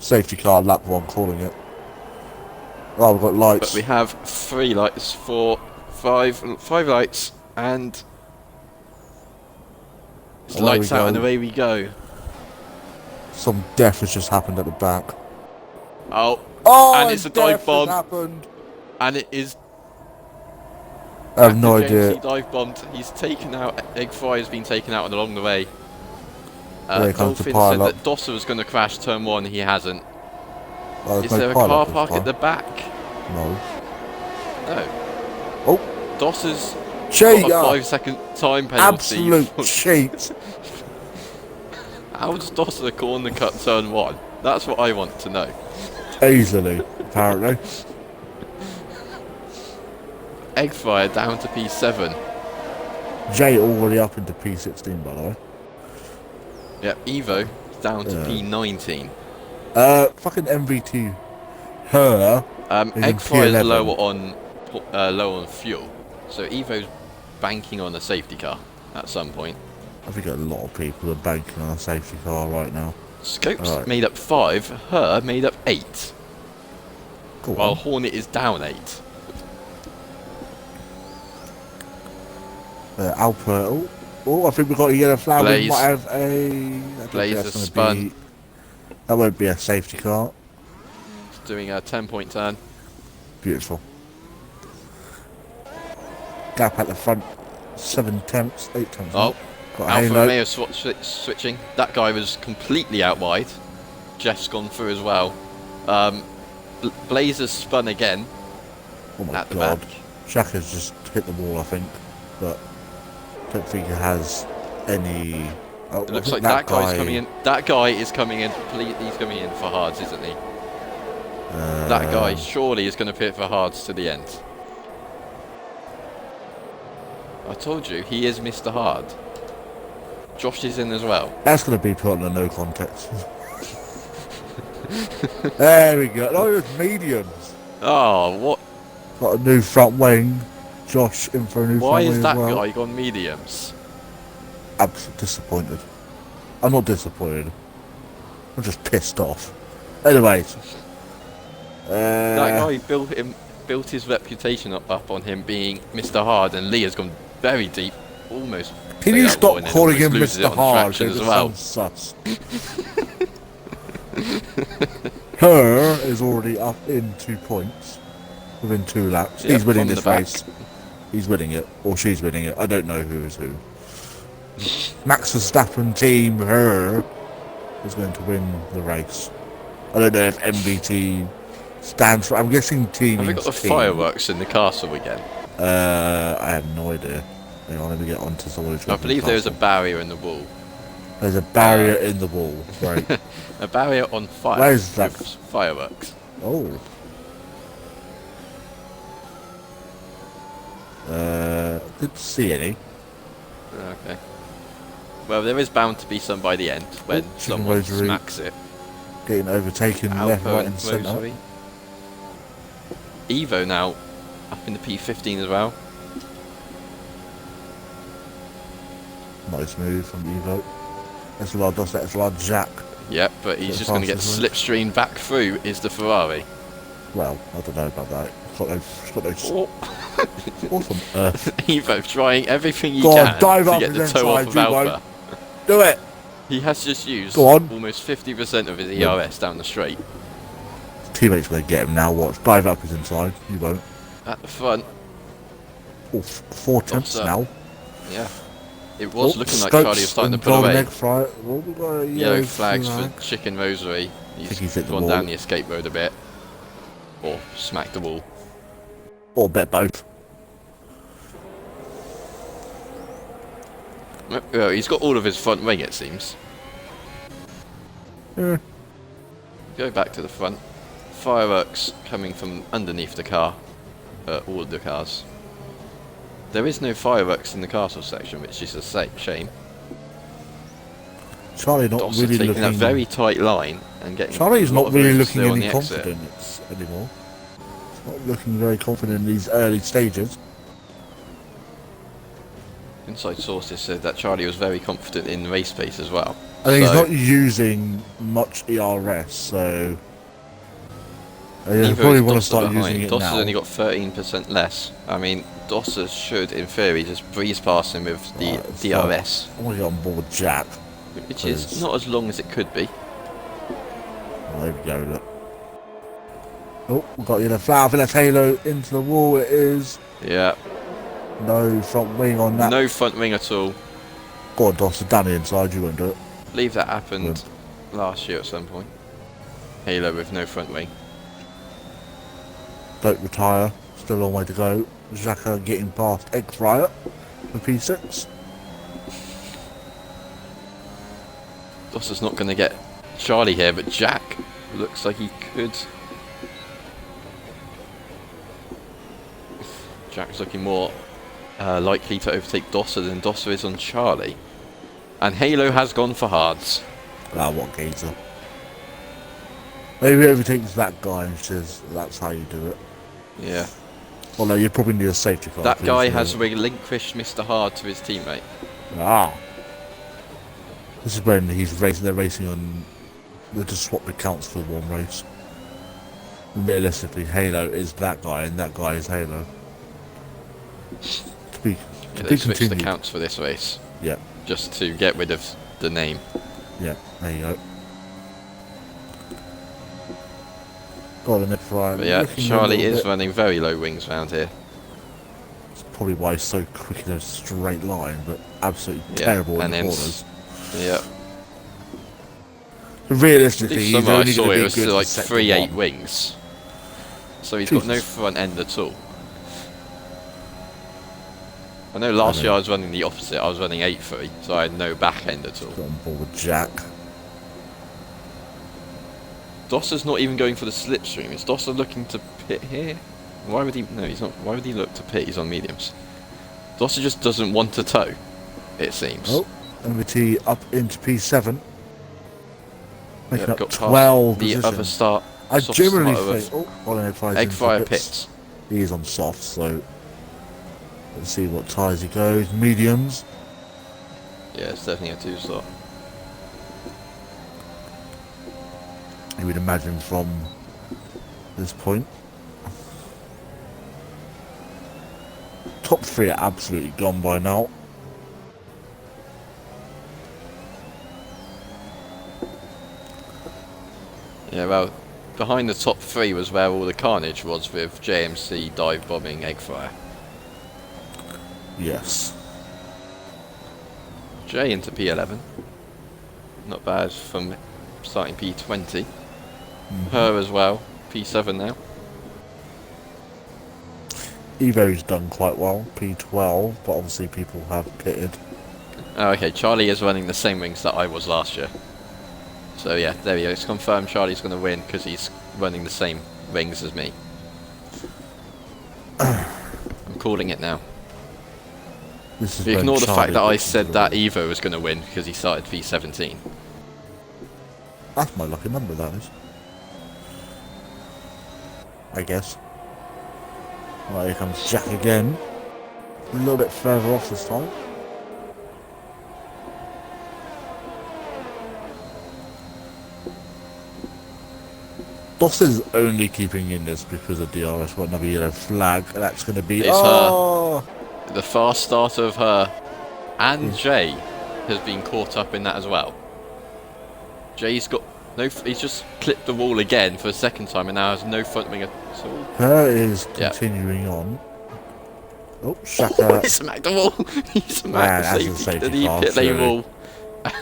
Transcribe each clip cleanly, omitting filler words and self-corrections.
Safety car, lap 1, calling it. Oh, we've got lights. But we have 3 lights, 5 lights, and it's lights out and away we go. Some death has just happened at the back. Oh, and it's a dive bomb. Happened. And it is. I have no idea. He dive bombed. He's taken out. Egg Fry has been taken out along the way. Dolphin said that Dosser was going to crash turn 1. He hasn't. Is there a car park at the back? No. No. Oh. Dosser's cheat! got a 5-second time penalty. Absolute cheat. How does Dosser corner cut turn 1? That's what I want to know. Easily, apparently. Egg Fire down to P7. Jay already up into P16, by the way. Yeah, Evo down to P19. Fucking MVT. Her. Egg Fire is low on fuel, so Evo's banking on a safety car at some point. I think a lot of people are banking on a safety car right now. Scope's made up 5, her made up 8. While Hornet is down 8. Alpha. Oh, I think we've got a yellow flag. Blaze. We might have a. Blaze has spun. That won't be a safety car. It's doing a 10-point turn. Beautiful. Gap at the front. 7 tenths, 8 tenths. Oh, Alpha Romeo switching. That guy was completely out wide. Jeff's gone through as well. Blaze has spun again. Oh my at the god. back. Shaka's just hit the wall, I think. But I don't think he has any. Oh, it looks like that guy's coming in. That guy is coming in. He's coming in for hards, isn't he? That guy surely is going to pit for hards to the end. I told you, he is Mr. Hard. Josh is in as well. That's going to be put on a no context. There we go. Oh, it's mediums. Oh, what? Got a new front wing. Josh in for a new front wing. Why is that well. guy gone mediums? Absolutely disappointed. I'm not disappointed. I'm just pissed off. Anyways. That guy built his reputation up on him being Mr. Hard, and Lee has gone very deep, almost. Can you stop calling him Mr. Hard? As well. Sus. Her is already up in 2 points within 2 laps. Yeah, he's winning this race. He's winning it, or she's winning it. I don't know who is who. Max Verstappen team her is going to win the race. I don't know if MVT stands for. I'm guessing team. Have we got the fireworks in the castle again? I have no idea. Hang on, let me get onto some of the. I believe there is a barrier in the wall. There's a barrier in the wall, right? A barrier on fire. Where is that? Fireworks. Oh. Didn't see any. Okay. Well, there is bound to be some by the end when someone smacks it. Getting overtaken left, right, and centre. Evo now up in the P15 as well. Nice move from Evo. SLR does that. SLR jack. Yep, but he's just going to get slipstreamed back through. Is the Ferrari? Well, I don't know about that. It's got no. What on earth? Evo trying everything he can dive to get the toe off of Alpha. Do it! He has just used almost 50% of his ERS down the straight. His teammates will get him now. Watch. Dive up is inside. You won't. At the front. Oh, 4 tenths now. Yeah. It was looking like Charlie was starting to pull away. Yellow flags for Chicken Rosary. He's gone down the escape road a bit. Or smacked the wall. Or bet both. Well, he's got all of his front wing, it seems. Yeah. Go back to the front. Fireworks coming from underneath the car. All of the cars. There is no fireworks in the castle section, which is a shame. Charlie not Dawson really taking looking. that very tight line and getting. Charlie's not really looking any confident anymore. He's not looking very confident in these early stages. Inside sources said that Charlie was very confident in race pace as well. I think he's So- not using much ERS, so you Neither probably is want to Dosser start behind. using it Dosser's now. only got 13% less. I mean, Dosser should, in theory, just breeze past him with the Right, let's DRS, I want to get on board Jack. which is Please. not as long as it could be. Oh, there we go, look. Oh, we've got the flower for that halo into the wall. It is Yeah, no front wing on that. no front wing at all. Go on, Doss, down the inside, you won't do it. I believe that happened last year at some point. Halo with no front wing. Don't retire. Still a long way to go. Xhaka getting past Egg Fryer for P6. Dosser's not going to get Charlie here, but Jack looks like he could. Jack's looking more likely to overtake Dosser than Dosser is on Charlie. And Halo has gone for hards. Ah, what geezer. Maybe overtakes that guy and says that's how you do it. Yeah. Although you probably need a safety car. That please, guy you has know. relinquished Mr. Hard to his teammate. Ah. This is when he's racing. They're racing on. They just swap the counts for one race. Realistically, Halo is that guy, and that guy is Halo. To be, Yeah, to they be switched the continued. counts for this race, Yeah, just to get rid of the name. yeah. There you go. Got an F5. But yeah, Looking a Charlie little is bit- running very low wings around here. That's probably why he's so quick in a straight line, but absolutely Yeah, terrible in and the then corners. Yeah. But realistically, This he's summer I only saw going it to be was good like for sector 3.8 one. wings. So he's got no Jesus. front end at all. I know last year I was running the opposite, I was running 8.3, so I had no back end at all. Got on board with Jack. Dosser's not even going for the slipstream. Is Dosser looking to pit here? Why would he? No, he's not. Why would he look to pit? He's on mediums. Dosser just doesn't want to tow, it seems. Oh, MVT up into P7. Making Yeah, up got past 12 the other positions. start. I soft generally start think... of Oh, Colin Egg Fry's Egg into Fryer bits. pits. He is on soft, so... Let's see what tyres he goes. Mediums. Yeah, it's definitely a 2-slot. You would imagine from this point. Top 3 are absolutely gone by now. Yeah, well, behind the top 3 was where all the carnage was with JMC dive bombing Egg Fryer. Yes. J into P11. Not bad from starting P20. Her as well, P7 now. Evo's done quite well, P12, but obviously people have pitted. Oh, okay, Charlie is running the same wings that I was last year. So yeah, there we go. It's confirmed Charlie's going to win because he's running the same wings as me. I'm calling it now. This is Ignore when the fact Charlie that I gets said into that the- Evo was going to win because he started P17. That's my lucky number, that is. I guess. Right, here comes Jack again. A little bit further off this time. Doss is only keeping in this because of DRS. Got another yellow flag. That's going to be... It's oh! The fast start of her and Jay has been caught up in that as well. Jay's got no. He's just clipped the wall again for a second time and now has no front wing at all. Her is Yeah. continuing on. Oh, He Shaka. smacked the wall. He Man, smacked that's the a safety, safety the car, pit lane surely. wall.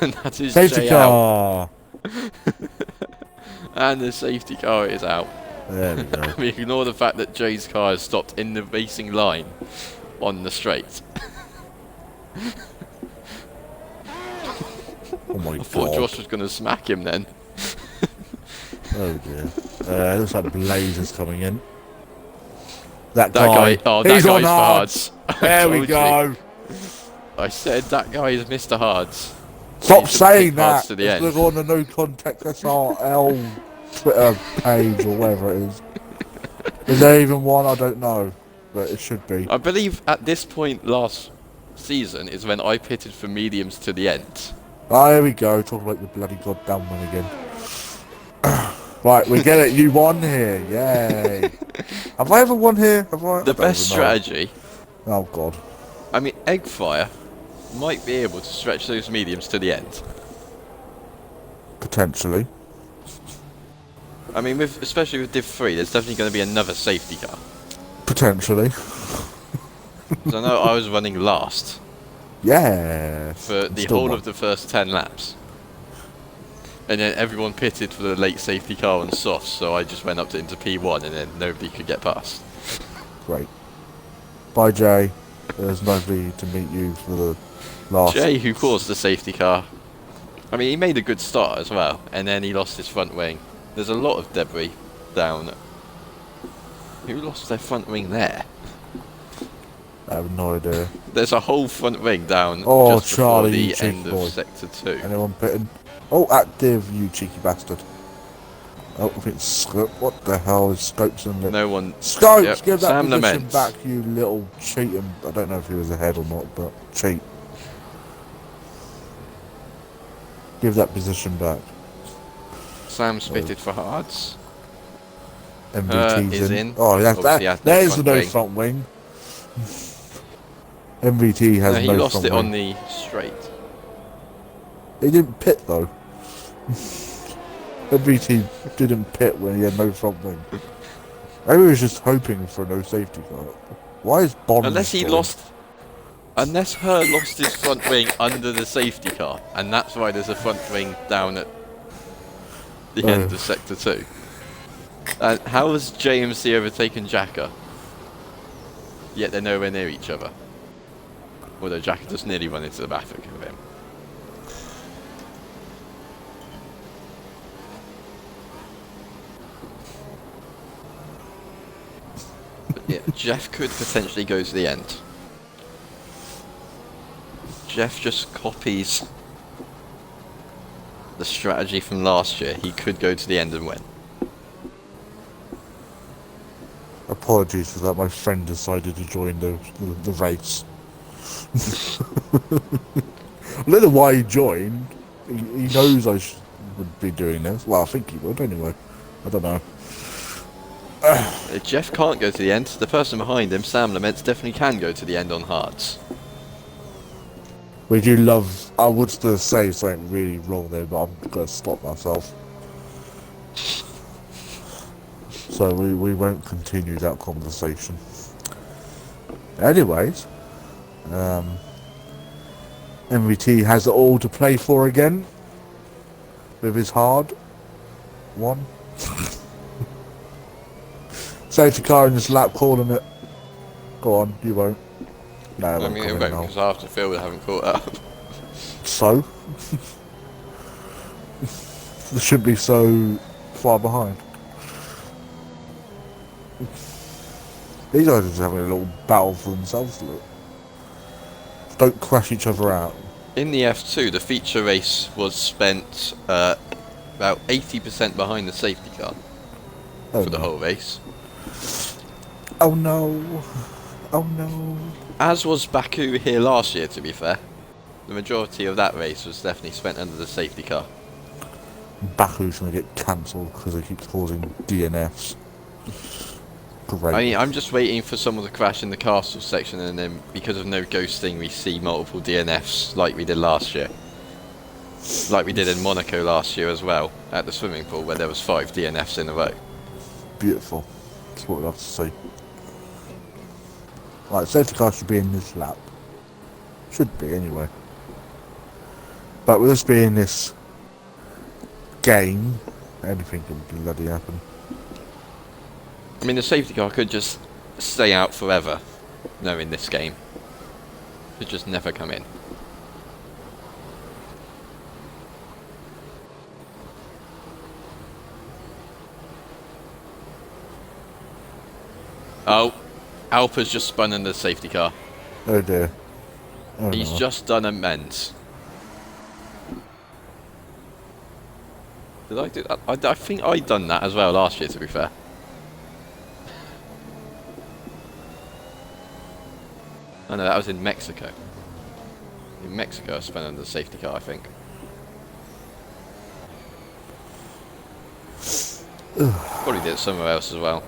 And that is Safety Jay out. car! And the safety car is out. There we go. We ignore the fact that Jay's car has stopped in the racing line on the straight. Oh my I thought god. Josh was going to smack him then. Oh dear. Looks like Blaze is coming in. That That guy. guy, oh, that He's guy's on for hards. hards. There we Told you. go. I said that guy is Mr. Hards. Stop You should saying pick hards that. to the Let's end. look on the No Context SRL Twitter page or whatever it is. Is there even one? I don't know. But it should be. I believe at this point last season is when I pitted for mediums to the end. Ah, here we go. Talking about the bloody goddamn one again. Right, we get it. You won here. Yay. Have I ever won here? Have I? The I don't best even know. strategy, Oh, God. I mean, Eggfire might be able to stretch those mediums to the end. Potentially. I mean, especially with Div 3, there's definitely going to be another safety car. Potentially. 'Cause I know I was running last Yeah. for the Still whole won. of the first 10 laps. And then everyone pitted for the late safety car on softs, so I just went up into P1 and then nobody could get past. Great. Bye, Jay. There's nobody to meet you for the last... Jay, who caused the safety car, I mean, he made a good start as well, and then he lost his front wing. There's a lot of debris down. Who lost their front wing there? I have no idea. There's a whole front wing down Oh, just before Charlie, the you cheeky end boy. of Sector 2. Anyone pitting? Oh, active, you cheeky bastard. Oh, I think Scope. What the hell is Scopes and No one... Scopes, Yep, give that Sam position laments. back, you little cheating. I don't know if he was ahead or not, but cheat. Give that position back. Sam spitted for hards. MVT's is in. in. Oh, that's Obviously that. has no There's the front no wing. front wing. MVT has No, he no lost front it wing. on the straight. He didn't pit though. MVT didn't pit when he had no front wing. Maybe he was just hoping for no safety car. Why is Bond Unless he still- lost... Unless Her lost his front wing under the safety car, and that's why there's a front wing down at the end of Sector 2. And how has JMC overtaken Jacker? Yet they're nowhere near each other. Although Jacker just nearly run into the back of him. But yeah, Jeff could potentially go to the end. Jeff just copies the strategy from last year. He could go to the end and win. Apologies for that, my friend decided to join the race. I don't know why he joined. He knows I would be doing this. Well, I think he would anyway. I don't know. If Jeff can't go to the end, the person behind him, Sam Laments, definitely can go to the end on hards. We do love... I would still say something really wrong there, but I'm going to stop myself. So we won't continue that conversation. Anyways, MVT has it all to play for again. With his hard one. Safety car in this lap calling it. Go on, you won't. No, I mean, it won't, because half the field haven't caught up. So? They shouldn't be so far behind. These guys are just having a little battle for themselves, look. Don't crash each other out. In the F2, the feature race was spent about 80% behind the safety car Oh for the no. whole race. Oh no. Oh no. As was Baku here last year, to be fair. The majority of that race was definitely spent under the safety car. Baku's gonna get cancelled because it keeps causing DNFs. Great. I mean, I'm just waiting for someone to crash in the castle section, and then because of no ghosting, we see multiple DNFs like we did last year. Like we did in Monaco last year as well, at the swimming pool, where there was 5 DNFs in a row. Beautiful. That's what we have to see. Right, safety car should be in this lap. Should be anyway. But with us being this game, anything can bloody happen. I mean, the safety car could just stay out forever, knowing this game. Could just never come in. Oh, Alpa's just spun in the safety car. Oh dear. Oh He's no. just done a mends. Did I do that? I think I'd done that as well last year, to be fair. Oh no, that was in Mexico. in Mexico, I spent under the safety car, I think. Probably did it somewhere else as well.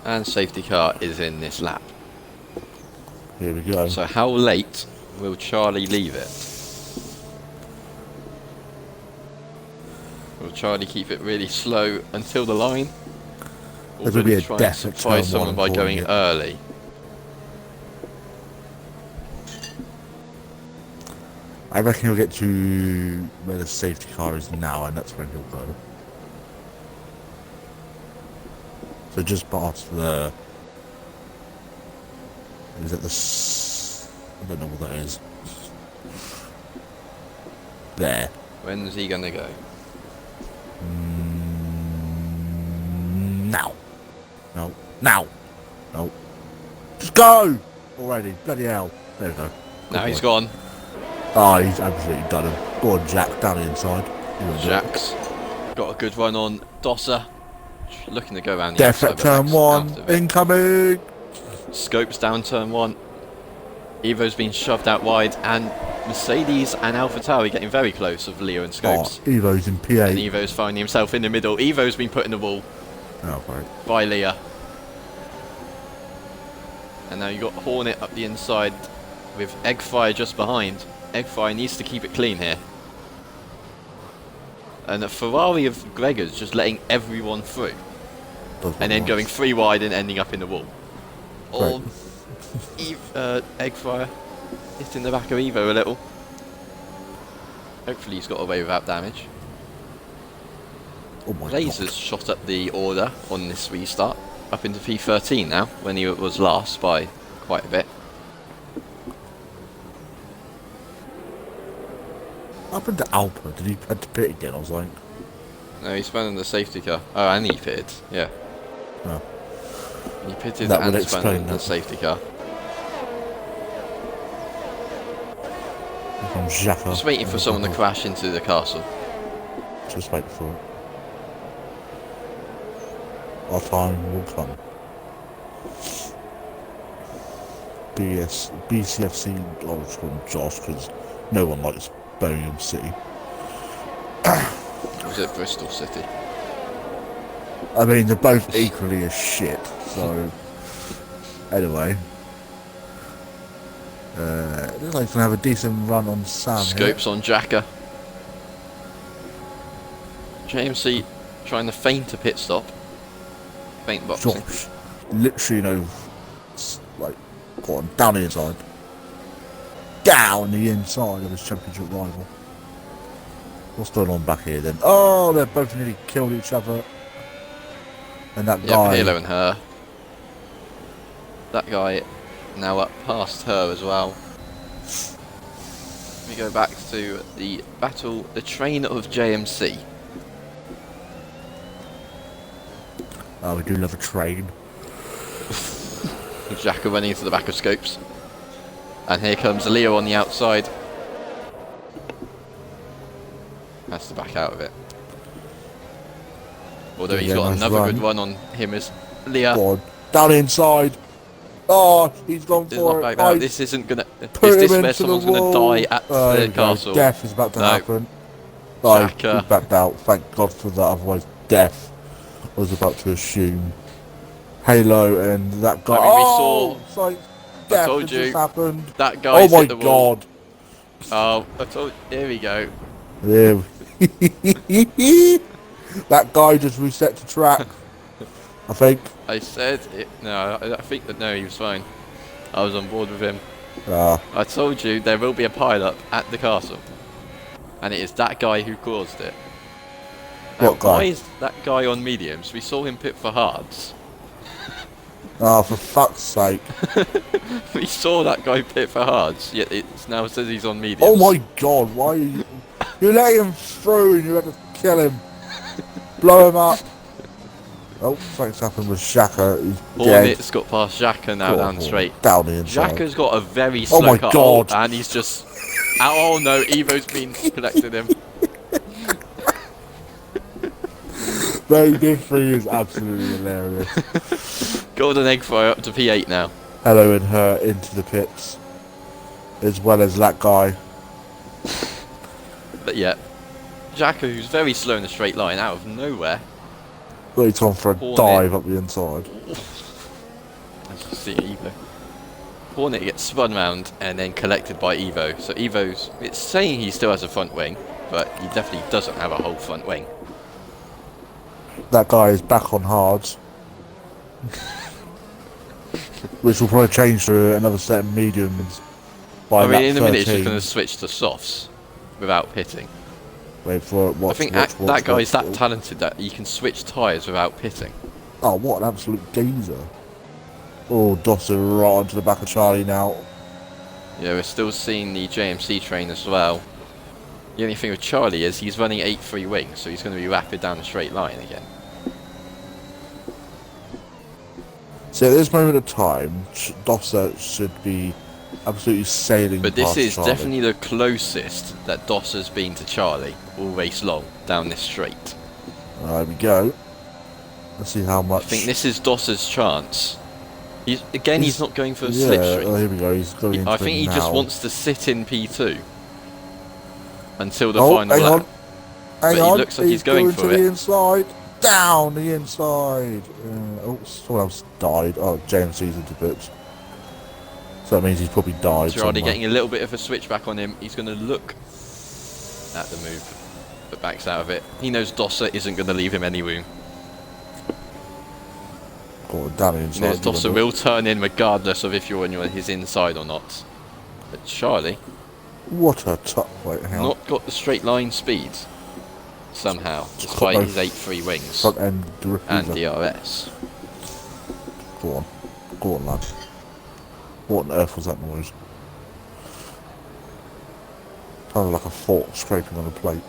And safety car is in this lap. Here we go. So how late will Charlie leave it? Will Charlie keep it really slow until the line? Or There'll will be he a try and death at surprise turn someone one by going for it. early? I reckon he'll get to where the safety car is now, and that's when he'll go. So just past the... Is it the... I don't know what that is. There. When's he gonna go? Now. No. Now. No. Just go! Already. Bloody hell. There we go. Now Good he's boy. gone. Oh, he's absolutely done him. Go on, Jack. Down the inside. You wanna do it. Jack's got a good run on Dosser. Looking to go around the Death outside, at but turn Max one. out of it. Incoming! Scopes down turn one. Evo's been shoved out wide, and Mercedes and AlphaTauri getting very close of Leo and Oh, Scopes. Evo's in P8. And Evo's finding himself in the middle. Evo's been put in the wall Oh, right. by Leah. And now you've got Hornet up the inside with Eggfire just behind. Eggfire needs to keep it clean here. And a Ferrari of Gregor's just letting everyone through. Does what And then he going wants. 3 wide and ending up in the wall. Or Eggfire hitting the back of Evo a little. Hopefully he's got away without damage. Oh my Lasers shot up the order on this restart, up into P13 now, when he was last by quite a bit. Up into Alpa, did he had to pit again? I was like, No, he's spun in the safety car. Oh, and he pitted, yeah. oh. He pitted That would and spun explain in the that. safety car. From Xhaka. Just waiting for someone to crash into the castle. Just wait for it. Our time will come. BCFC, I'll just call him Josh, because no one likes Birmingham City. Was it Bristol City? I mean, they're both equally as shit, so... Anyway. It looks like he's going to have a decent run on Sam Scopes on Jacker. JMC trying to feint a pit stop. Feint here. boxing. Josh, literally like, go on, down the inside. Down the inside of his championship rival. What's going on back here then? Oh, they're both nearly killed each other. And that Yep, guy... Halo and her. That guy now up past her as well. We go back to the battle, the train of JMC. Oh, we do love a train. Jacker running into the back of Scopes. And here comes Leo on the outside. Has to back out of it. Although he's Yeah, got nice another run. good run on him as Leah. Go on, down the inside. Oh, he's gone Does for not it. back out. Nice. This isn't gonna. Put Is this him where into someone's the gonna wall. die at There the we go. castle? Death is about to No. happen. Oh, Jacker. he backed out. Thank God for that. Otherwise, death was about to assume. Halo and that guy. I mean, we oh, saw- it's like death told has you. just happened. That guy's Oh my hit the wall. God. Oh, I told. Here we go. There. That guy just reset the track. I think. I said it. No, I think that no, he was fine. I was on board with him. I told you there will be a pile-up at the castle, and it is that guy who caused it. Now, What guy? Why is that guy on mediums? We saw him pit for hards. Oh, for fuck's sake. We saw that guy pit for hards, yet it now says he's on mediums. Oh my God, why are you... You let him through and you had to kill him. Blow him up. Oh, something's happened with Xhaka. He's dead. Hornet's got past Xhaka now Go on, down straight. Down the inside. Xhaka's got a very Oh slow my cut. God. And he's just Oh no, Evo's been collected him. No, Div 3 is absolutely hilarious. Golden Egg Fire up to P8 now. Hello and her into the pits. As well as that guy. But yeah, Jacko, who's very slow in a straight line out of nowhere. Well, he's gone for a Hornet. dive up the inside. As you see, Evo. Hornet gets spun round and then collected by Evo. So Evo's, it's saying he still has a front wing, but he definitely doesn't have a whole front wing. That guy is back on hards. Which will probably change to another set of mediums by I mean, in a minute, he's 13. just going to switch to softs without pitting. Wait for it. Watch, I think watch, that guy's watch. that talented that he can switch tyres without pitting. Oh, what an absolute geezer. Oh, Dosser right onto the back of Charlie now. Yeah, we're still seeing the JMC train as well. The only thing with Charlie is he's running 8-3 wings, so he's going to be rapid down the straight line again. So at this moment of time, Dosser should be absolutely sailing But this past is Charlie. definitely the closest that Dosser's been to Charlie all race long down this straight. There we go. Let's see how much. I think this is Dosser's chance. He's not going for a yeah, slipstream. oh, here we go. He's going into I think it he now. just wants to sit in P2 until the Oh, final hang lap. on. Hang But on. he looks like he's going for to it. the inside. Down the inside. Oh, someone else died. Oh, JMC's into bits. So that means he's probably died. Girardi somewhere. getting a little bit of a switch back on him. He's going to look at the move, but backs out of it. He knows Dosser isn't going to leave him any room. Oh, down the He inside. knows Dosser will turn in regardless of if you're on his inside or not. But Charlie, What a top. Wait, hang on. not got the straight line speed somehow, despite no his 8-3 wings Front end and diffuser. DRS. Go on. Go on, lad. What on earth was that noise? Sounded like a fork scraping on a plate.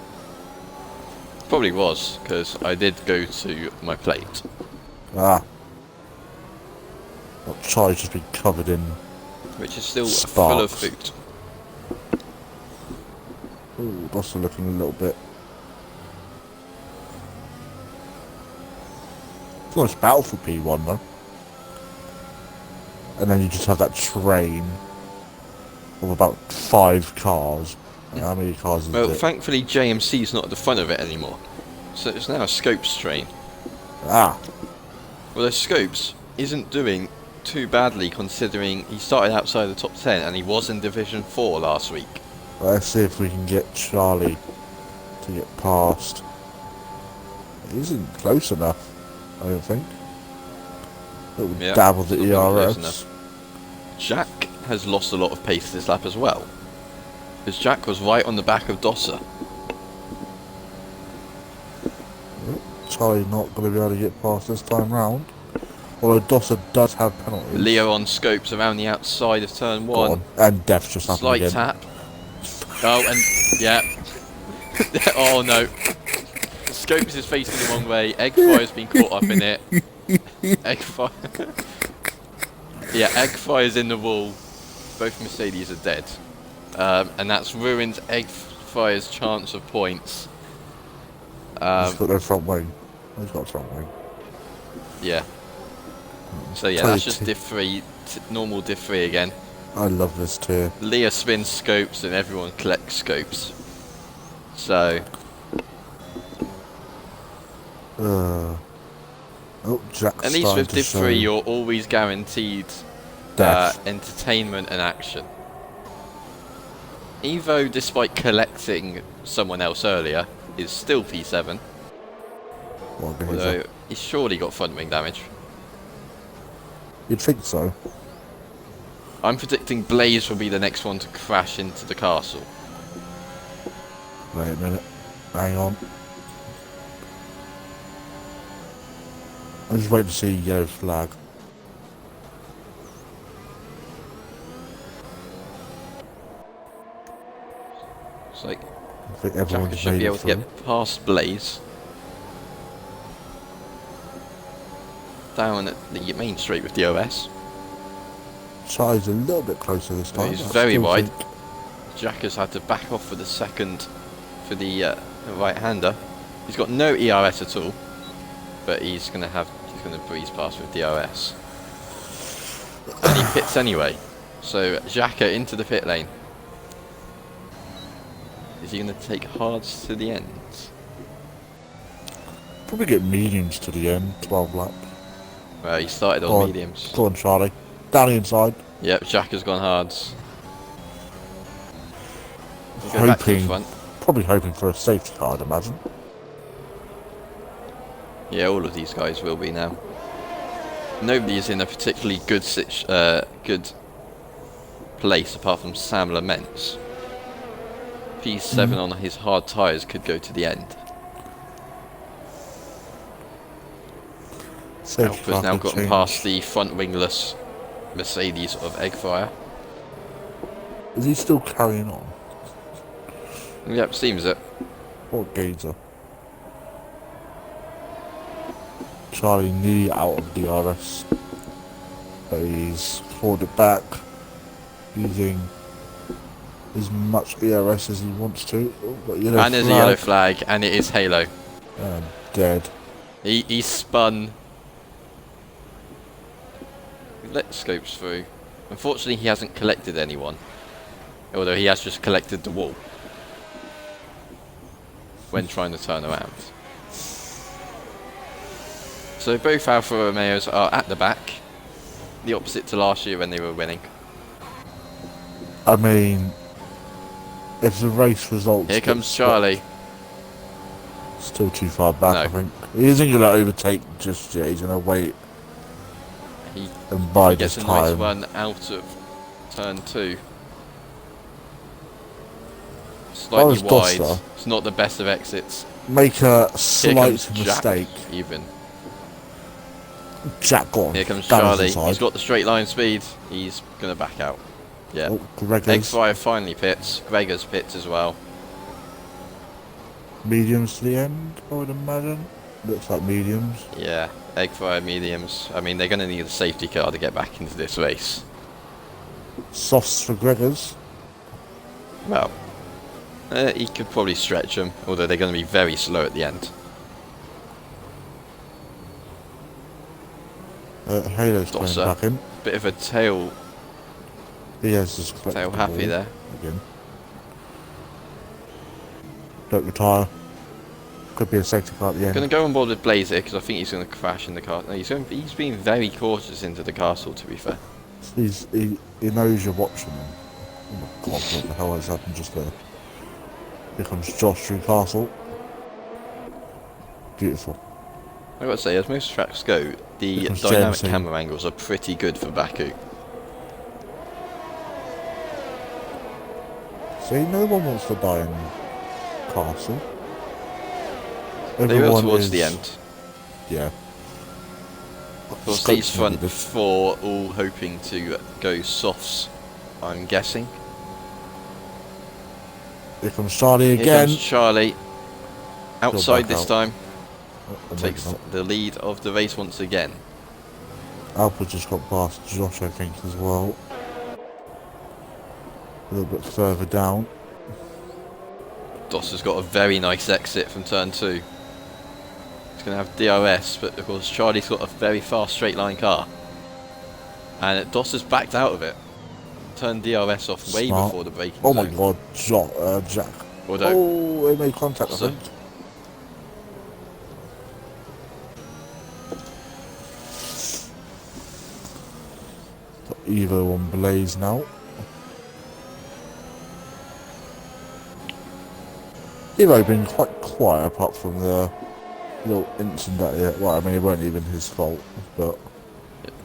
Probably was, because I did go to my plate. Ah. That Charlie's just been covered in. Which is still full of Sparks. food. Ooh, Dosser looking a little bit. It's a nice battle for P1 though. And then you just have that train of about 5 cars. How many cars is Well, it? thankfully JMC's not at the front of it anymore. So it's now a Scopes train. Ah, Although Scopes isn't doing too badly considering he started outside the top 10 and he was in Division 4 last week. let's see if we can get Charlie to get past. It isn't close enough, I don't think. Little Yeah, dab of the it's not close ERS. enough. Jack has lost a lot of pace this lap as well. Because Jack was right on the back of Dosser. Charlie not going to be able to get past this time round. Although Dosser does have penalties. Leo on Scopes around the outside of turn Go 1. on. And Death's just happened Slight again. tap. Oh, and yeah. Oh no. Scopes is facing the wrong way. Eggfire's been caught up in it. Eggfire. Yeah, Eggfire's in the wall. Both Mercedes are dead. And that's ruined Eggfire's chance of points. He's got no front wing. He's got a front wing. Yeah. So yeah, that's just diff 3, normal diff 3 again. I love this tier. Leah spins Scopes and everyone collects Scopes. So, Oh, Jack's at least starting with to diff show 3 you're always guaranteed death. entertainment and action. Evo, despite collecting someone else earlier, is still P7. What a geezer. Although he's surely got front wing damage. You'd think so. I'm predicting Blaze will be the next one to crash into the castle. Wait a minute. Hang on. I'm just waiting to see yellow flag. It's like I think Jack everyone's should made be it able to through. get past Blaze. Down at the main straight with the OS. Charlie's a little bit closer this time. He's I very still wide. think Jack has had to back off for the second for the right-hander. He's got no ERS at all, but he's gonna breeze past with DRS, and he pits anyway. So Xhaka into the pit lane. Is he gonna take hards to the end? Probably get mediums to the end, 12 lap. Well, he started on mediums. Go on, Charlie. Down the inside. Yep, Xhaka's gone hards. Go back to the front. Probably hoping for a safety car, I'd imagine. Yeah, all of these guys will be now. Nobody is in a particularly good good place apart from Sam Laments. P7 on his hard tyres could go to the end. Alpha's now gotten past the front wingless Mercedes of Eggfire. Is he still carrying on? Yep, seems it. What geezer? Charlie nearly out of DRS, but he's clawed it back using as much ERS as he wants to. And there's a yellow flag, and it is Halo. Dead. He spun. Let scopes through. Unfortunately, he hasn't collected anyone, although he has just collected the wall when trying to turn around. So both Alfa Romeos are at the back, the opposite to last year when they were winning. I mean, if the race results... Here comes Charlie. Still too far back, No. I think. He isn't going to overtake just yet, he's going to wait and bide his Gets a time. nice run out of turn 2. Slightly wide, Dossa it's not the best of exits. make a Here slight comes mistake. Jack, even. Jack gone. Here comes Down Charlie, inside. he's got the straight line speed, he's going to back out. Yeah. Oh, Gregor's Eggfire finally pits, Gregor's pits as well. mediums to the end, I would imagine. Looks like mediums. Yeah, Eggfire mediums. I mean, they're going to need a safety car to get back into this race. Softs for Gregor's. Well, he could probably stretch them, although they're going to be very slow at the end. Halo's coming Dossa, back in. bit of a tail He has his tail happy there. again. Don't retire. Could be a safety car at the end. Going to go on board with Blaze here because I think he's going to crash in the car. No, he's being very cautious into the castle, to be fair. He knows you're watching him. Oh my god, what the hell has happened just there? Here comes Josh through castle. Beautiful. I've got to say, as most tracks go, the Because dynamic JMC. camera angles are pretty good for Baku. See, no one wants to die in castle. They will towards the end. Yeah. Of course, Scope's these front needed. four all hoping to go softs, I'm guessing. Here comes Charlie Here again. comes Charlie. Outside back this out. time. Oh, Takes maybe not. the lead of the race once again. Alpha just got past Josh, I think, as well. A little bit further down. Doss has got a very nice exit from turn 2. He's going to have DRS, but of course Charlie's got a very fast straight line car. And Doss has backed out of it. Turned DRS off way Smart. before the braking Oh my zone. god, Jack. Although, Oh, they made contact, I So- think. Got Evo on Blaze now. Evo been quite quiet apart from the little incident here. Well, I mean, it weren't even his fault, but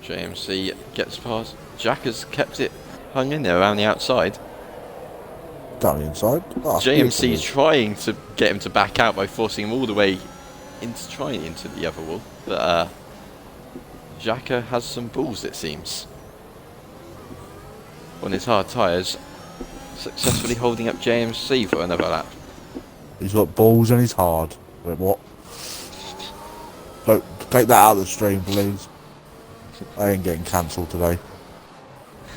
JMC gets past. Jack has kept it hung in there around the outside. down the inside. Ah, JMC's beautiful. trying to get him to back out by forcing him all the way into the other wall. But Xhaka has some balls, it seems. On his hard tyres, successfully holding up JMC for another lap. He's got balls and he's hard. Wait, what? Don't take that out of the stream, please. I ain't getting cancelled today.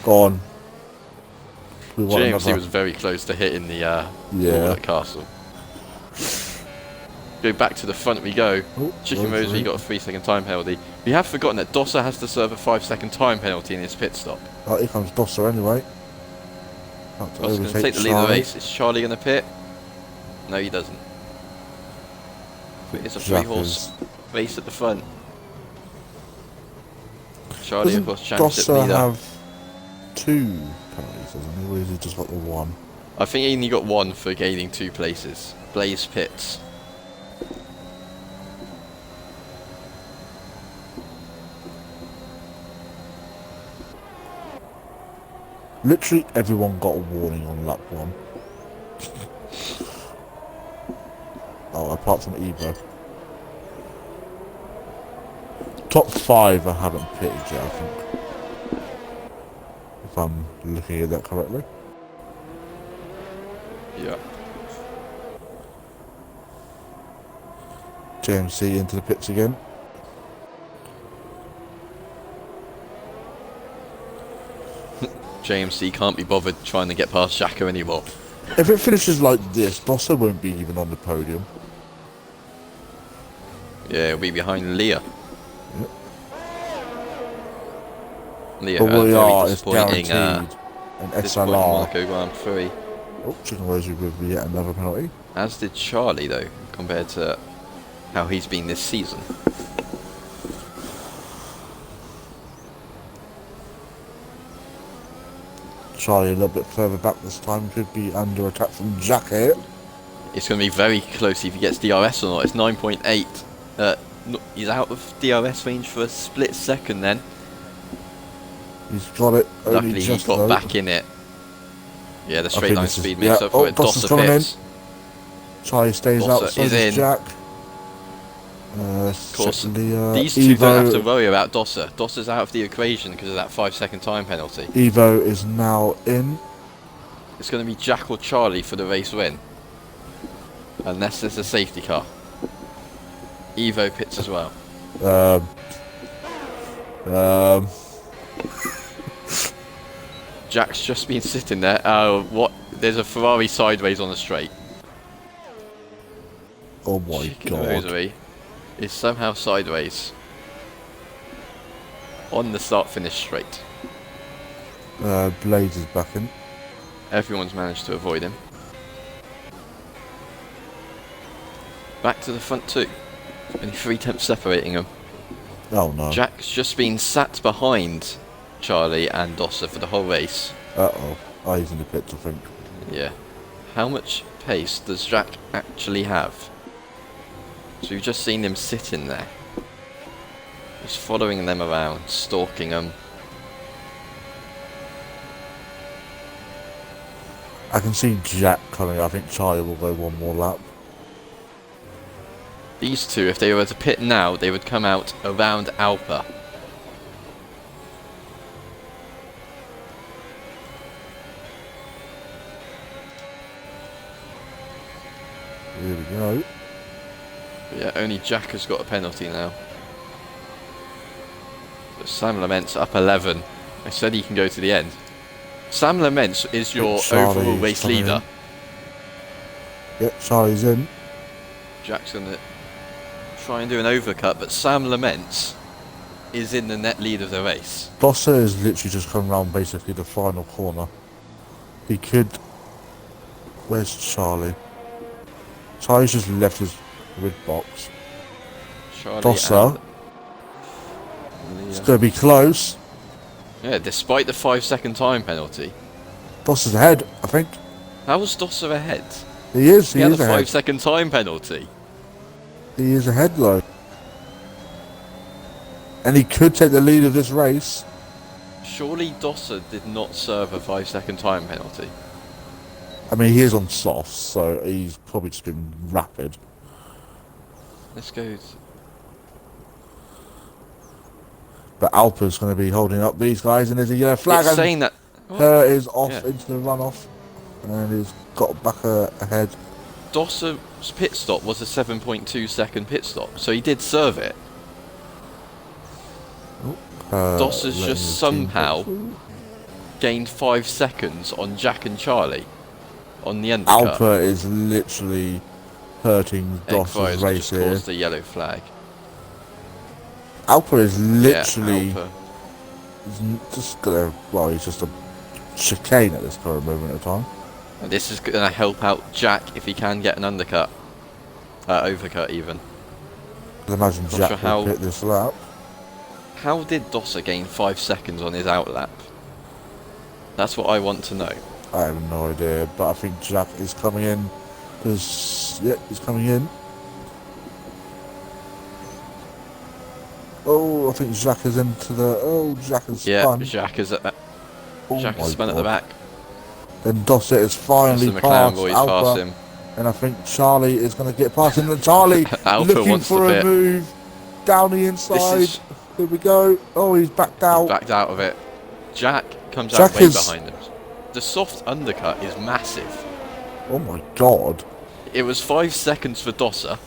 Go on. We want GMC another. was very close to hitting the Yeah. wall at Castle. Go back to the front we go. Oh, Chicken Rosary got a 3-second time penalty. We have forgotten that Dosser has to serve a 5-second time penalty in his pit stop. Oh, here comes Dosser anyway. Out to Dosser's going to overtake take the lead of the Charlie. race. Is Charlie going to pit? No, he doesn't. It's a Jack 3-horse is- race at the front. Charlie, Doesn't of course, championship Dosser leader. have 2 penalties, doesn't he? Or is he just got the 1? I think he only got 1 for gaining 2 places. Blaze pits. Literally everyone got a warning on lap 1. Oh, apart from Evo. Top 5 I haven't pitted yet, I think. If I'm looking at that correctly. Yeah. JMC into the pits again. JMC can't be bothered trying to get past Shaka anymore. If it finishes like this, Dosser won't be even on the podium. Yeah, he'll be behind Leah. Yep. Leah But had a we very are, it's disappointing, guaranteed. An disappointing SLR. Monaco Grand Prix. Oh, Chicken Rosary with yet another penalty. As did Charlie, though, compared to how he's been this season. Charlie a little bit further back this time, could be under attack from Jack here. It's going to be very close if he gets DRS or not. It's 9.8. He's out of DRS range for a split second then. He's got it. Only Luckily, he just got though. back in it. Yeah, the straight think line this is- speed yeah. makes up Oh, for it. Dosser's Dosser coming in. pits. Charlie stays Dosser out, so is does in. Jack. Of course, Secondly, these two don't have to Evo, worry about Dosser. Dosser's out of the equation because of that 5-second time penalty. Evo is now in. It's going to be Jack or Charlie for the race win. Unless there's a safety car. Evo pits as well. Jack's just been sitting there. What? There's a Ferrari sideways on the straight. Oh my Chicken god. Rosary is somehow sideways on the start-finish straight. Blaze is back in. Everyone's managed to avoid him. Back to the front two. Only 3 tenths separating them. Oh no. Jack's just been sat behind Charlie and Dosser for the whole race. Uh-oh. Oh, he's in the pits, I think. Yeah. How much pace does Jack actually have? So we've just seen him sitting there. Just following them around, stalking them. I can see Jack coming. I think Charlie will go one more lap. These two, if they were to pit now, they would come out around Alpa. Here we go. But yeah, only Jack has got a penalty now. But Sam Laments up 11. I said he can go to the end. Sam Laments is your Charlie's overall race coming leader. Yep, Charlie's in. Jack's going to try and do an overcut, but Sam Laments is in the net lead of the race. Dosser has literally just come round basically the final corner. He could... Where's Charlie? Charlie's just left his red box. Charlie Dosser. and It's Leah. going to be close. Yeah, despite the 5-second time penalty. Dosser's ahead, I think. How was Dosser ahead? He is He had a ahead. 5-second time penalty. He is ahead though. And he could take the lead of this race. Surely Dosser did not serve a 5-second time penalty. I mean, he is on softs, so he's probably just been rapid. Let's go. But Alpa's going to be holding up these guys, and there's a yellow flag. It's And saying that. What? her is off Yeah. into the runoff, and he's got back ahead. Dosser's pit stop was a 7.2 second pit stop, so he did serve it. Dosser's letting just his team somehow go through. gained 5 seconds on Jack and Charlie on the undercut. Alpha is literally hurting Doss's Eggfire's race just here. caused the yellow flag. Alpha is literally Yeah, Alpha. just gonna, well, he's just a chicane at this current moment of time. And this is going to help out Jack if he can get an undercut. Overcut even. I imagine Not Jack sure will how- hit this lap. How did Dosser gain 5 seconds on his outlap? That's what I want to know. I have no idea, but I think Jack is coming in. Because, yeah, he's coming in. Oh, I think Jack is into the... Oh, Jack has spun. Jack is at that. Oh Jack my is spun at God. the back. Then Dossett is finally That's the McLaren past boys Alpha. past him. And I think Charlie is going to get past him. And Charlie Alpha looking wants for the a pit. move down the inside. This is Here we go. Oh, he's backed out. backed out of it. Jack comes Jack out way is- behind him. The soft undercut is massive. Oh my God. It was 5 seconds for Dosser.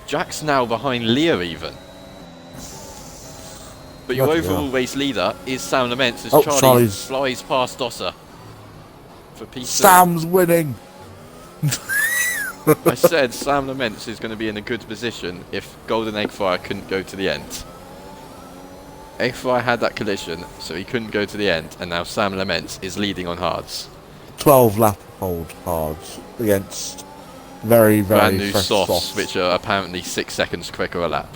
Jack's now behind Leah even. But your Bloody overall hell. race leader is Sam Laments as Oh, Charlie Charlie's- flies past Dosser. For P6. Sam's winning. I said Sam Laments is going to be in a good position if Golden Eggfire couldn't go to the end. Eggfire had that collision, so he couldn't go to the end, and now Sam Laments is leading on hards. 12 lap hold hards against very, very Brand new fresh softs, which are apparently 6 seconds quicker a lap.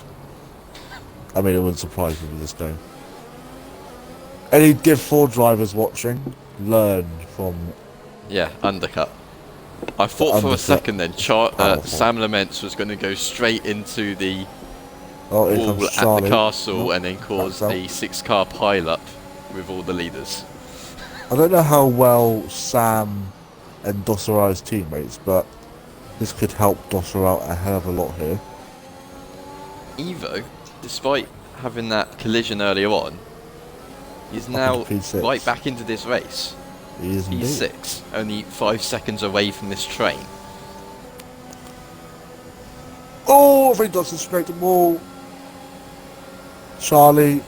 I mean, it wouldn't surprise me with this game. Any Div 4 drivers watching, learn from... Yeah, undercut. I thought for a Undercut. second then Powerful. Sam Laments was going to go straight into the Oh, here wall comes at Charlie. the castle Nope, and then cause backs out. a 6-car pile-up with all the leaders. I don't know how well Sam and Dosser are as teammates, but this could help Dosser out a hell of a lot here. Evo, despite having that collision earlier on, is now into P6. right back into this race. He is indeed. P6, only 5 seconds away from this train. Oh, I think Dosser scraped the wall. Charlie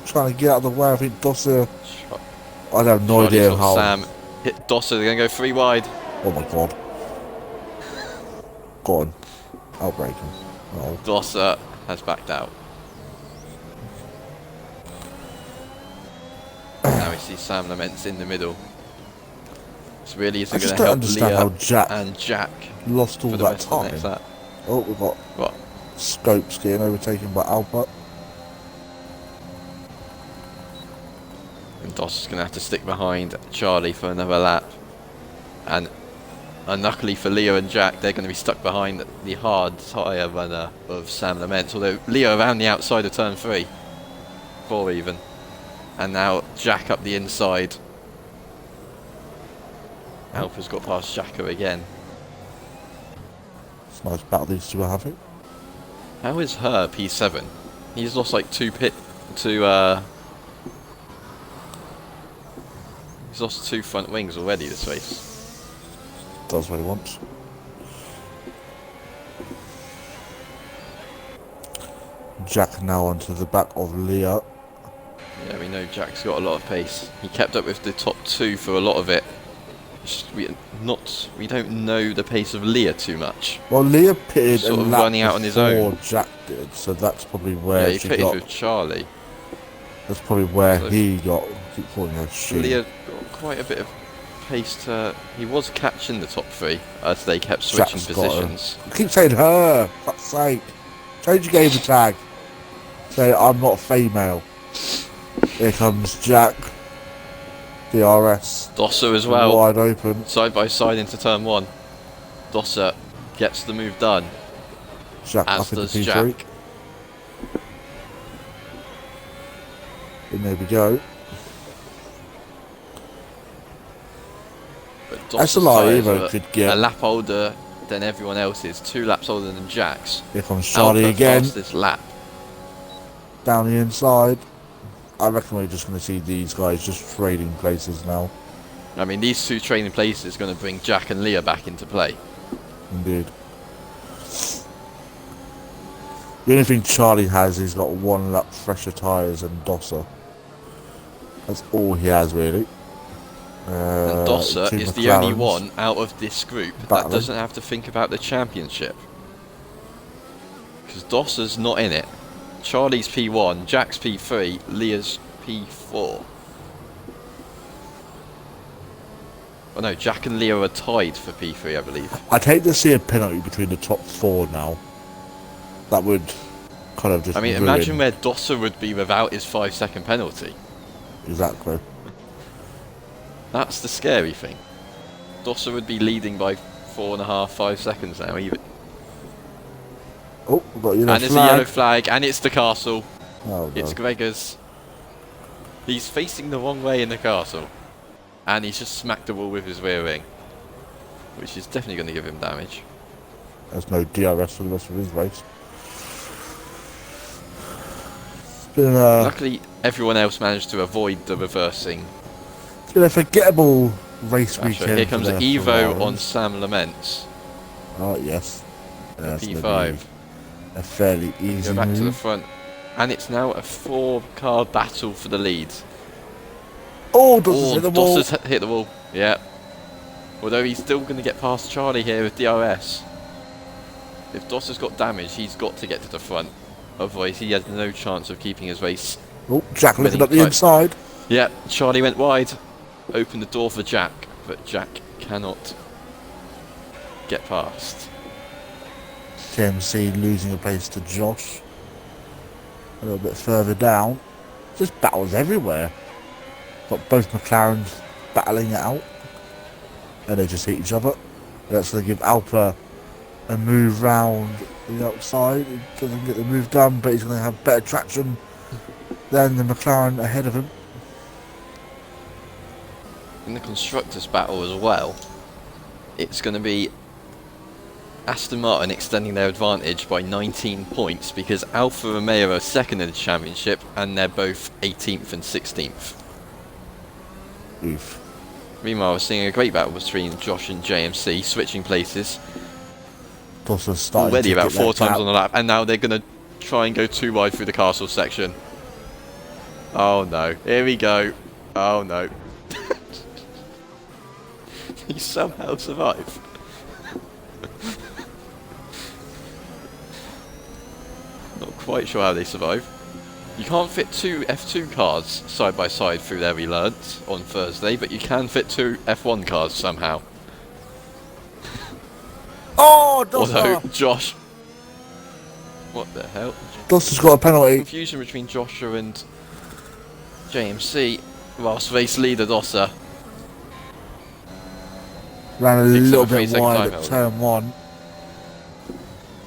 trying to get out of the way. I think Dosser... I have no Charlie's idea got how... Sam hit Dosser, they're going to go 3 wide. Oh my God. Go on. Outbreak him. Oh. Dosser has backed out. Now we see Sam Laments in the middle. This really I isn't just going to don't help understand how Leah Jack and Jack lost all for the that rest of the next time. lap. Oh, we've got What? Scopes getting overtaken by Alpha. And Dosser's going to have to stick behind Charlie for another lap. And unluckily for Leo and Jack, they're going to be stuck behind the hard tyre runner of Sam Laments. Although Leo around the outside of turn 3. 4 even. And now Jack up the inside. Alpha's got past Jacko again. It's a nice battle these two are having. How is her P7? He's lost like 2 he's lost 2 front wings already this race. Does what he wants. Jack now onto the back of Leah. Yeah, we know Jack's got a lot of pace. He kept up with the top 2 for a lot of it. We don't know the pace of Leah too much. Well, Leah pitted Sort a of lap running out on his before own. Jack did, so that's probably where Yeah, he she pitted got. with Charlie. That's probably where So- he got. Keep calling her she. Leah got quite a bit of pace to... He was catching the top 3 as they kept switching Jack's got her. positions. I keep saying her. Fuck's sake. Change your gamer tag. Say I'm not a female. Here comes Jack. DRS. Dosser as well. Wide open. Side by side into turn 1. Dosser gets the move done, Jack as up into does P3. Jack. And there we go. But Dosser's SLR tyres Evo are could get- a lap older than everyone else's. 2 laps older than Jack's. Here comes Charlie Alpha again. fastest lap. Down the inside. I reckon we're just going to see these guys just trading places now. I mean, these 2 training places are going to bring Jack and Leah back into play. Indeed. The only thing Charlie has, he's got 1 lap fresher tyres than Dosser. That's all he has really. And Dosser two is the only McLarens one out of this group that battling. doesn't have to think about the championship. Because Dosser's not in it. Charlie's P1, Jack's P3, Leah's P4. Oh no, Jack and Leah are tied for P3, I believe. I'd hate to see a penalty between the top 4 now. That would kind of just I mean, ruin. imagine where Dosser would be without his 5-second penalty. Exactly. That's the scary thing. Dosser would be leading by 4.5, 5 seconds now, even. Oh, we've got a yellow And there's flag. a yellow flag, and it's the castle. Oh, no. It's Gregor's. He's facing the wrong way in the castle. And he's just smacked the wall with his rear wing. Which is definitely going to give him damage. There's no DRS for the rest of his race. It's been Luckily, everyone else managed to avoid the reversing. it's been a forgettable race That's weekend. right. Here comes for the Evo Ferraris. on Sam Laments. Oh, yes. That's P5. gonna be a fairly easy Go back to the move. front. And it's now a 4-car battle for the lead. Oh, Dosser's hit the wall. Dosser's hit the wall. Yeah. Although he's still going to get past Charlie here with DRS. If Dosser's got damage, he's got to get to the front. Otherwise, he has no chance of keeping his race. Oh, Jack looking up the Winning inside. Yeah, Charlie went wide. Opened the door for Jack. But Jack cannot get past. KMC losing a place to Josh. A little bit further down. Just battles everywhere. Got both McLarens battling it out. And they just hit each other. That's going to give Alpa a move round the outside. He doesn't get the move done, but he's going to have better traction than the McLaren ahead of him. In the constructors battle as well, it's going to be Aston Martin extending their advantage by 19 points because Alfa Romeo are second in the championship and they're both 18th and 16th. Oof. Meanwhile, we're seeing a great battle between Josh and JMC, switching places Dosser's starting already to about get 4 that times gap. on the lap, and now they're going to try and go too wide through the castle section. Oh no, here we go. Oh no. He somehow survived. Not quite sure how they survive. You can't fit 2 F2 cars side by side through there, we learnt on Thursday, but you can fit 2 F1 cars somehow. Oh, Dosser! Although, Josh... What the hell? Dosser's got a penalty. Confusion between Joshua and JMC, whilst race leader Dosser. Ran a Picks up little a 3 bit second wide time at penalty. turn 1.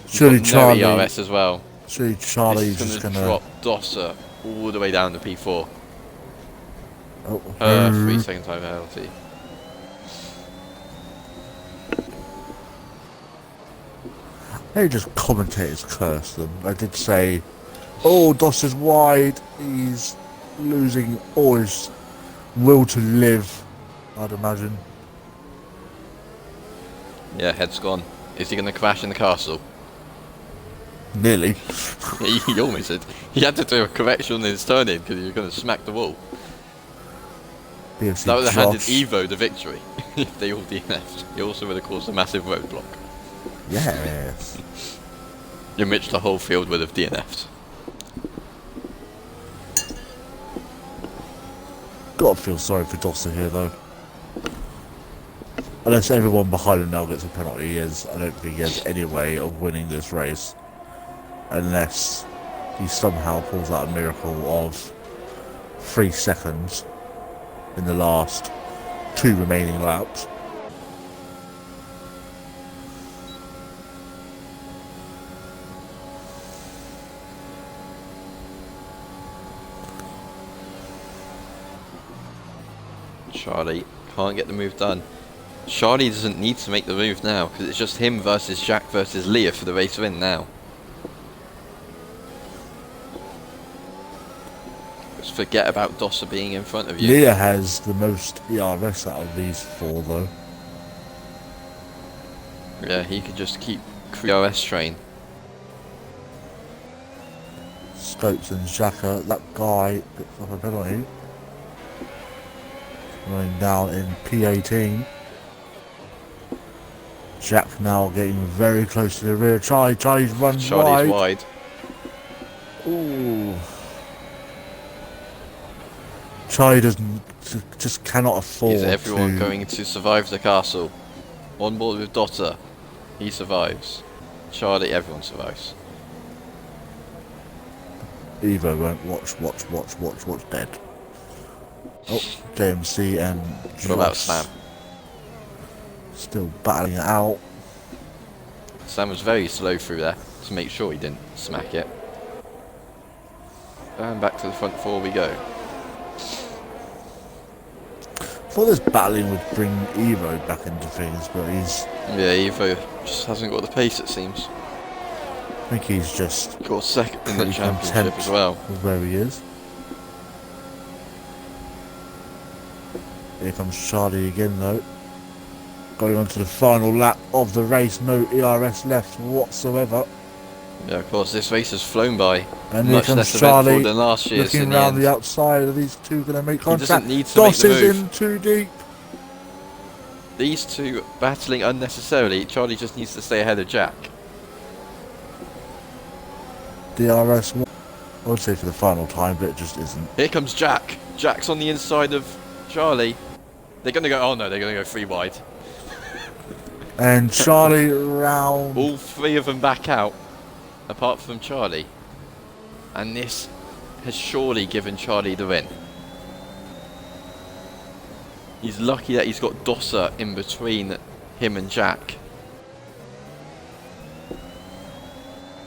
Surely Got no Charlie. ERS as well. Surely Charlie's This is just going to gonna. drop Dosser all the way down to P4. Oh, 3 second time penalty. Maybe just commentators curse them. I did say, oh, Dosser's wide. He's losing all his will to live, I'd imagine. Yeah, head's gone. Is he going to crash in the castle? Nearly. He almost did. He had to do a correction on his turn in because he was going to smack the wall. BFC That would have handed Josh. Evo the victory if they all DNF'd. He also would have caused a massive roadblock, Yes. in which the whole field would have DNF'd. Gotta feel sorry for Dosser here though. Unless everyone behind him now gets a penalty, I don't think he has any way of winning this race. Unless he somehow pulls out a miracle of 3 seconds in the last 2 remaining laps. Charlie can't get the move done. Charlie doesn't need to make the move now because it's just him versus Jack versus Leah for the race win now. Just forget about Dosser being in front of you. Leah has the most ERS out of these 4 though. Yeah, he could just keep OS train. Scopes and Xhaka, that guy picks up a penalty. running down in P18. Jack now getting very close to the rear. Charlie's run Charlie's wide. wide. Ooh. Charlie just cannot afford Is everyone to... going to survive the castle? On board with Dotter. He survives. Charlie, everyone survives. Evo won't watch dead. Oh, JMC and What about Josh Sam? still battling it out. Sam was very slow through there to make sure he didn't smack it. And back to the front four we go. Thought this battling would bring Evo back into things, but he's... Yeah, Evo just hasn't got the pace, it seems. I think he's just Got second in the pretty championship content as well. with where he is. Here comes Charlie again though. Going on to the final lap of the race, no ERS left whatsoever. Yeah, of course, this race has flown by. And here Much comes less Charlie eventful than last year's in looking the round end. the outside. Are these two going to make He contact? doesn't need to make Doss the is move. in too deep. These two battling unnecessarily. Charlie just needs to stay ahead of Jack. DRS, I would say for the final time, but it just isn't. Here comes Jack. Jack's on the inside of Charlie. They're going to go... Oh no, they're going to go 3 wide. And Charlie round. All 3 of them back out, apart from Charlie. And this has surely given Charlie the win. He's lucky that he's got Dosser in between him and Jack.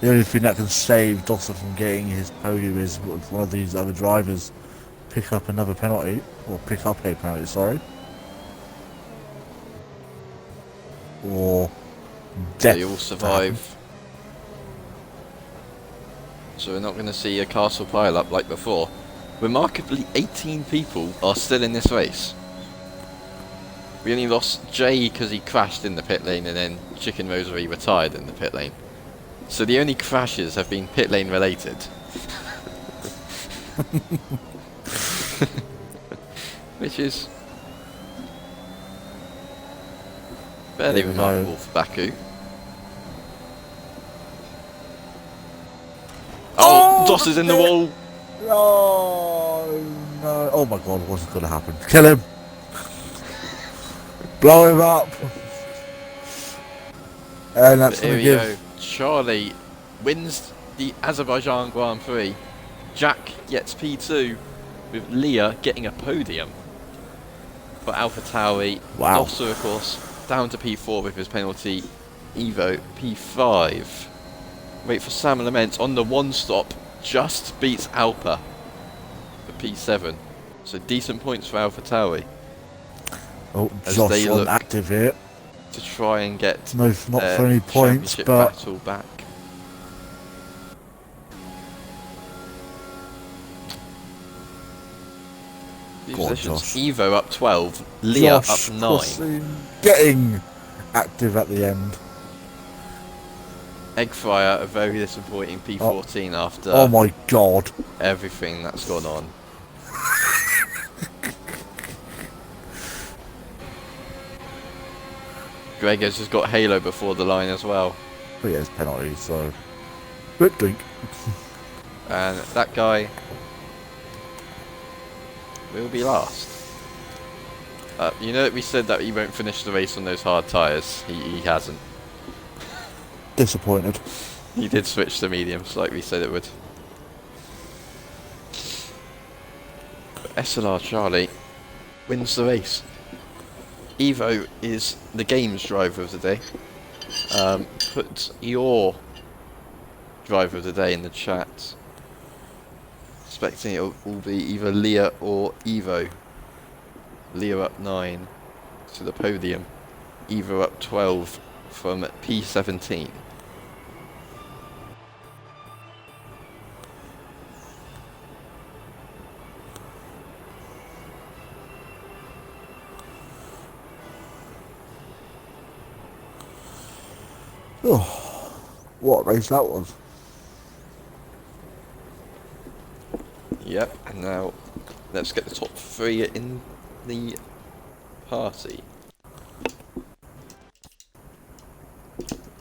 The only thing that can save Dosser from getting his podium is if one of these other drivers pick up another penalty, or pick up a penalty, sorry. Or death. They all survive. So we're not going to see a castle pile up like before. Remarkably, 18 people are still in this race. We only lost Jay because he crashed in the pit lane, and then Chicken Rosary retired in the pit lane. So the only crashes have been pit lane related. Which is fairly remarkable for Baku. Oh, Doss is in the wall. Oh no! Oh my God! What's going to happen? Kill him! Blow him up! And that's Here going we to go. give. Charlie wins the Azerbaijan Grand Prix. Jack gets P2, with Leah getting a podium for AlphaTauri. Wow. Dosser, of course, down to P4 with his penalty. Evo P5. Wait for Sam Lament on the 1-stop. Just beats Alpa for P7. So decent points for AlphaTauri Oh, as Josh they on look active here. to try and get No, not their for any points, championship but battle back. These Go on, positions, Josh. Evo up 12, Leah Josh up 9. Crossing, getting active at the end. Eggfryer, a very disappointing P14 after Oh my God! everything that's gone on. Gregor's has got Halo before the line as well. But yeah, it's penalty, so. But drink. And that guy will be last. You know that we said that he won't finish the race on those hard tyres. He hasn't. Disappointed. He did switch to mediums like we said it would. But SLR Charlie wins the race. Evo is the games driver of the day. Put your driver of the day in the chat. Expecting it will be either Leah or Evo. Leah up 9 to the podium. Evo up 12 from P17. Oh, what race that was. Yep, and now let's get the top 3 in the party.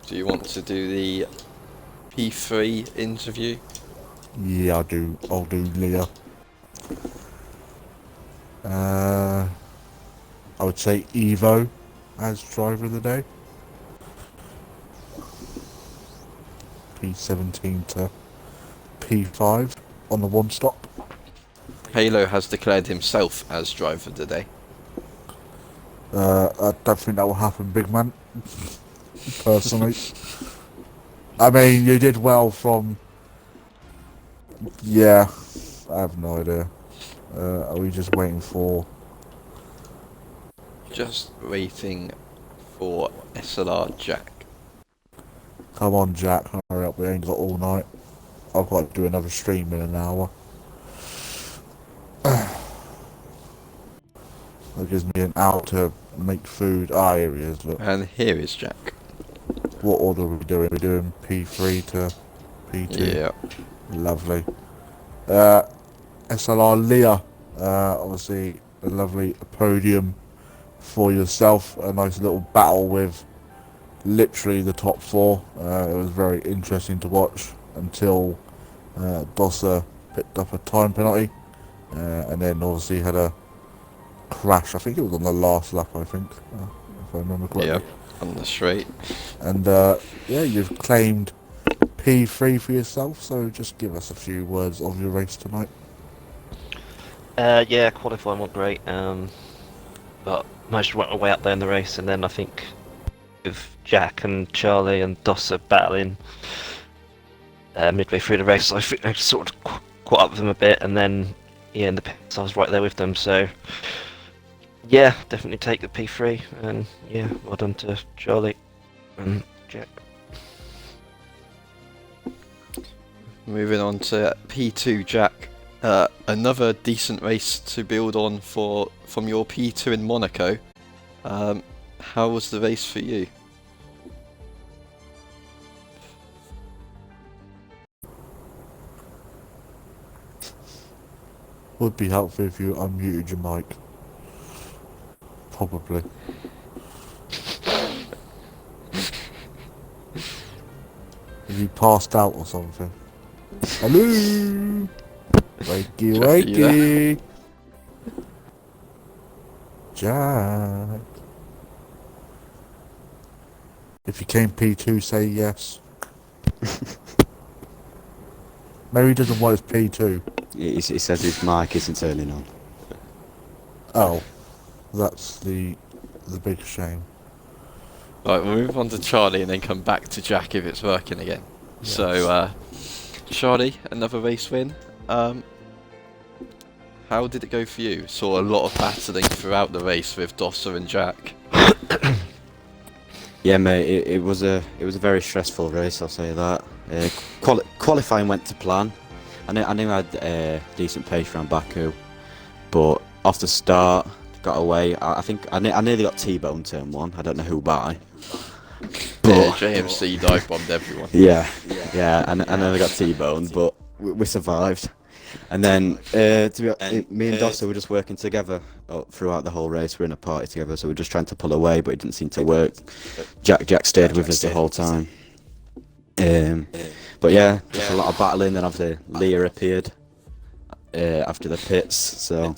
Do you want to do the P3 interview? Yeah, I'll do Leah. I would say Evo as driver of the day. P17 to P5 on the one stop. Halo has declared himself as driver of the day. I don't think that will happen, big man. Personally. I mean, you did well from... Yeah, I have no idea. Are we just waiting for... Just waiting for SLR Jack. Come on, Jack, hurry up, we ain't got all night. I've got to do another stream in an hour. That gives me an hour to make food. Ah, here he is, look. And here is Jack. What order are we doing? We're doing P3 to P2. Yeah. Lovely. SLR Leah, obviously a lovely podium for yourself. A nice little battle with literally the top four. It was very interesting to watch until Dosser picked up a time penalty, and then obviously had a crash. I think it was on the last lap, I think, if I remember correctly. Yeah, on the straight. And yeah, you've claimed P3 for yourself, so just give us a few words of your race tonight. Yeah, qualifying went great, but managed to work my way up there in the race, and then I think with Jack and Charlie and Dosser battling midway through the race, I think I sort of caught up with them a bit, and then yeah, in the pits I was right there with them, so yeah, definitely take the P3, and yeah, well done to Charlie and Jack. Moving on to P2 Jack. Another decent race to build on from your P2 in Monaco. How was the race for you? Would be helpful if you unmuted your mic. Probably. Have you passed out or something? Hello! Wakey, wakey! Jack! If you came P2, say yes. Maybe he doesn't want his P2. He says his mic isn't turning on. Oh. That's the big shame. Right, we'll move on to Charlie and then come back to Jack if it's working again. Yes. So, Charlie, another race win. How did it go for you? Saw a lot of battling throughout the race with Dosser and Jack. Yeah, mate, it was a very stressful race, I'll say that. Qualifying went to plan. I knew I had a decent pace around Baku, but off the start, got away. I think I nearly got T-boned turn one. I don't know who by. Yeah, JMC dive bombed everyone. Yeah, and then I got T-boned, but we survived. And then me and Dosser were just working together throughout the whole race. We're in a party together, so we're just trying to pull away, but it didn't seem to work. Jack stayed with us the whole time. But yeah, just a lot of battling. Then obviously Leah appeared after the pits, so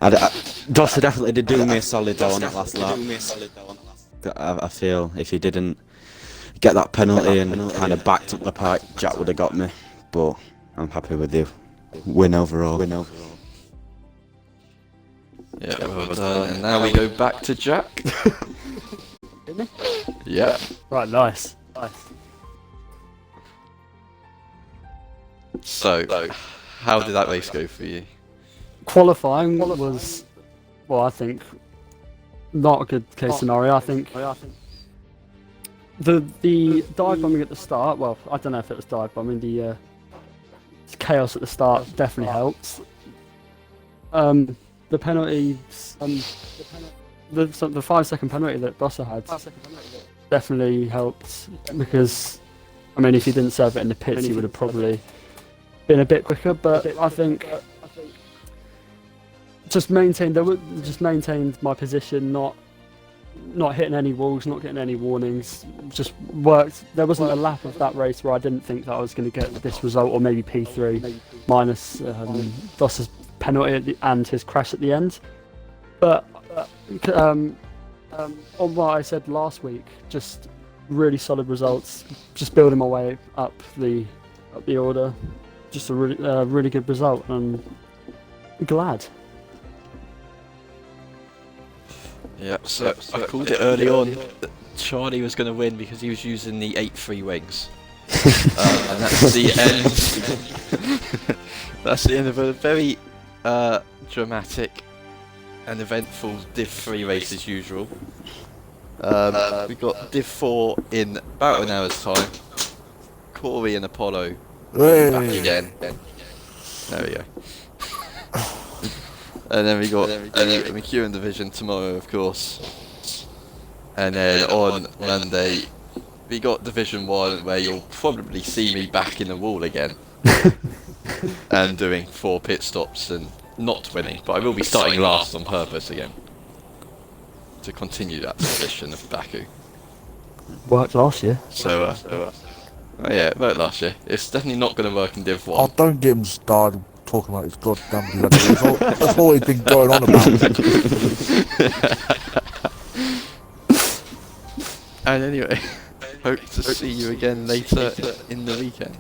Dosser definitely did do me a solid though on that last lap. I feel if he didn't get that penalty and kind of backed up the pack, Jack would have got me. But I'm happy with the win overall. Yeah, well done. And now we go back to Jack. Yeah. Right, nice. So, how did that race go for you? Qualifying was, well, I think, not a good case scenario. I think the dive bombing at the start, well, I don't know if it was dive bombing, the chaos at the start definitely helped. The penalties, the 5-second penalty that Dosser had definitely helped, because, I mean, if he didn't serve it in the pits, he would have probably been a bit quicker, but I think just maintained my position, not hitting any walls, not getting any warnings. Just worked. There wasn't a lap of that race where I didn't think that I was going to get this result, or maybe P3 minus Doss's penalty and his crash at the end. But on what I said last week, just really solid results. Just building my way up the order. Just a really good result, and I'm glad. Yeah, so I called it early on that Charlie was going to win because he was using the 8-3 wings. And that's the end. That's the end of a very dramatic and eventful Div 3 race as usual. We got Div 4 in about an hour's time. Corey and Apollo back again. There we go. And then we got the McEwen division tomorrow, of course. And then on Monday, we got Division 1, where you'll probably see me back in the wall again. And doing 4 pit stops and not winning, but I will be starting last on purpose again. To continue that tradition of Baku. Worked last year. So, oh yeah, it worked last year. It's definitely not going to work in Div 1. Oh, don't get him started talking about his goddamn bloody result. That's all he's been going on about. And anyway, hope to see you again later in the weekend.